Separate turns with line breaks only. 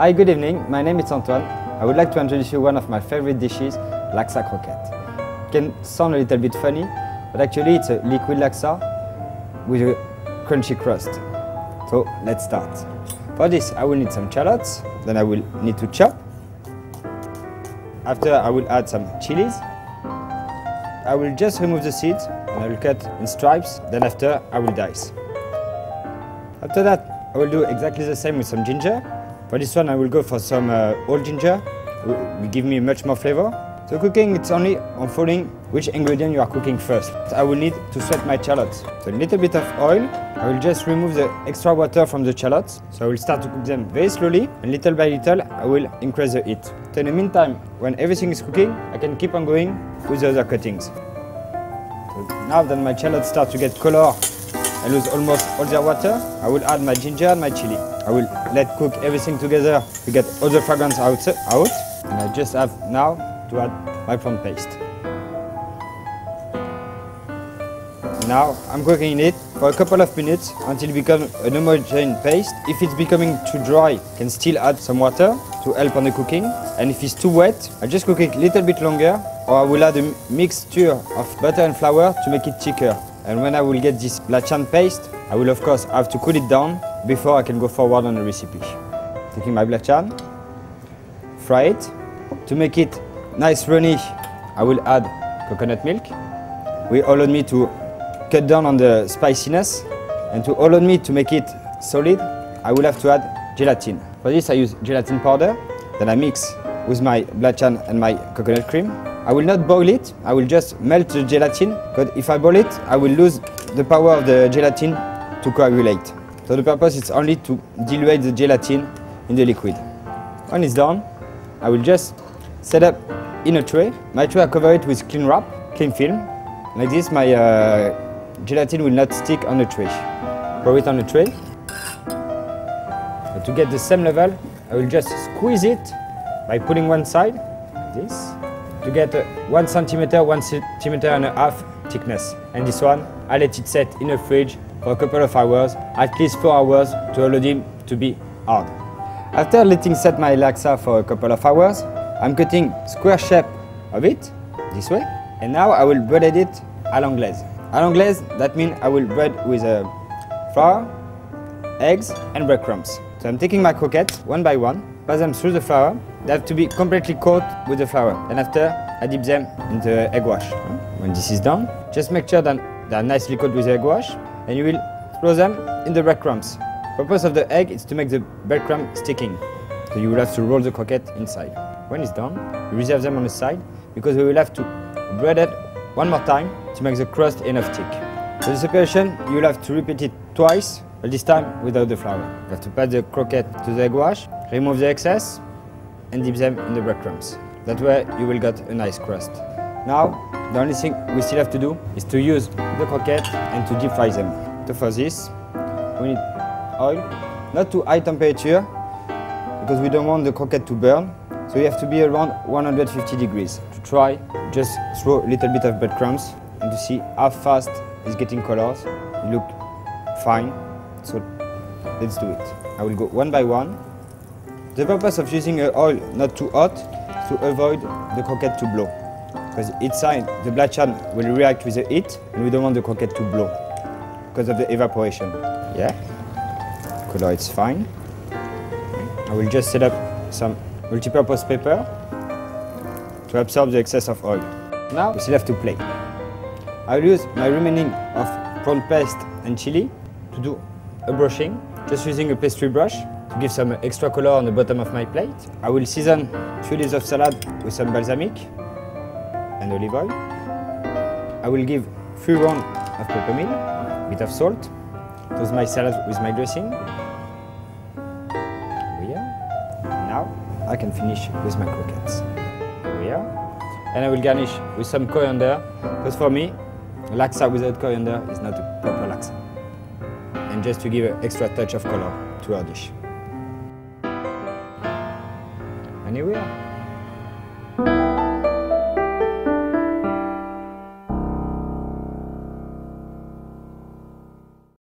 Hi, good evening. My name is Antoine. I would like to introduce you one of my favorite dishes, Laksa Croquettes. It can sound a little bit funny, but actually it's a liquid laksa with a crunchy crust. So let's start. For this, I will need some shallots, then I will need to chop. After, I will add some chilies. I will just remove the seeds and I will cut in stripes. Then after, I will dice. After that, I will do exactly the same with some ginger. For this one, I will go for some whole ginger. It will give me much more flavor. So cooking, it's only on following which ingredient you are cooking first. I will need to sweat my shallots. So a little bit of oil. I will just remove the extra water from the shallots. So I will start to cook them very slowly, and little by little, I will increase the heat. So in the meantime, when everything is cooking, I can keep on going with the other cuttings. So now that my shallots start to get color and lose almost all their water, I will add my ginger and my chili. I will let cook everything together to get all the fragrance out. And I just have now to add my prawn paste. Now I'm cooking it for a couple of minutes until it becomes an homogeneous paste. If it's becoming too dry, I can still add some water to help on the cooking. And if it's too wet, I just cook it a little bit longer, or I will add a mixture of butter and flour to make it thicker. And when I will get this blachan paste, I will of course have to cool it down before I can go forward on the recipe. Taking my blachan, fry it. To make it nice runny, I will add coconut milk. Will allow me to cut down on the spiciness, and to allow me to make it solid, I will have to add gelatin. For this I use gelatin powder that I mix with my blachan and my coconut cream. I will not boil it, I will just melt the gelatin, but if I boil it, I will lose the power of the gelatin to coagulate. So the purpose is only to dilute the gelatin in the liquid. When it's done, I will just set up in a tray. My tray I cover it with cling wrap, cling film. Like this, my gelatin will not stick on the tray. Pour it on the tray. But to get the same level, I will just squeeze it by pulling one side, like this, to get 1 centimeter, 1.5 centimeters thickness. And this one, I let it set in the fridge for a couple of hours, at least 4 hours, to allow it to be hard. After letting set my laksa for a couple of hours, I'm cutting square shape of it, this way. And now I will bread it à l'anglaise. À l'anglaise, that means I will bread with flour, eggs and breadcrumbs. So I'm taking my croquettes one by one, pass them through the flour. They have to be completely coated with the flour. And after, I dip them into egg wash. When this is done, just make sure that they are nicely coated with egg wash, and you will throw them in the breadcrumbs. The purpose of the egg is to make the breadcrumb sticking. So you will have to roll the croquette inside. When it's done, you reserve them on the side, because we will have to bread it one more time to make the crust enough thick. So this operation, you will have to repeat it twice, but this time without the flour. You have to pass the croquette to the egg wash, remove the excess, and dip them in the breadcrumbs. That way you will get a nice crust. Now, the only thing we still have to do is to use the croquette and to deep fry them. So for this, we need oil, not too high temperature, because we don't want the croquette to burn. So you have to be around 150 degrees. To try, just throw a little bit of breadcrumbs and to see how fast it's getting colors. It look fine, so let's do it. I will go one by one. The purpose of using oil not too hot is to avoid the croquette to blow. Because inside, the blachan will react with the heat, and we don't want the croquette to blow because of the evaporation. Yeah, color is fine. I will just set up some multi-purpose paper to absorb the excess of oil. Now we still have to plate. I will use my remaining of prawn paste and chili to do a brushing, just using a pastry brush to give some extra color on the bottom of my plate. I will season 3 leaves of salad with some balsamic and olive oil. I will give 3 rounds of peppermint, a bit of salt, toast my salad with my dressing. Now I can finish with my croquettes. Here we are. And I will garnish with some coriander, because for me, laksa without coriander is not a proper laksa. And just to give an extra touch of color to our dish. And here we are.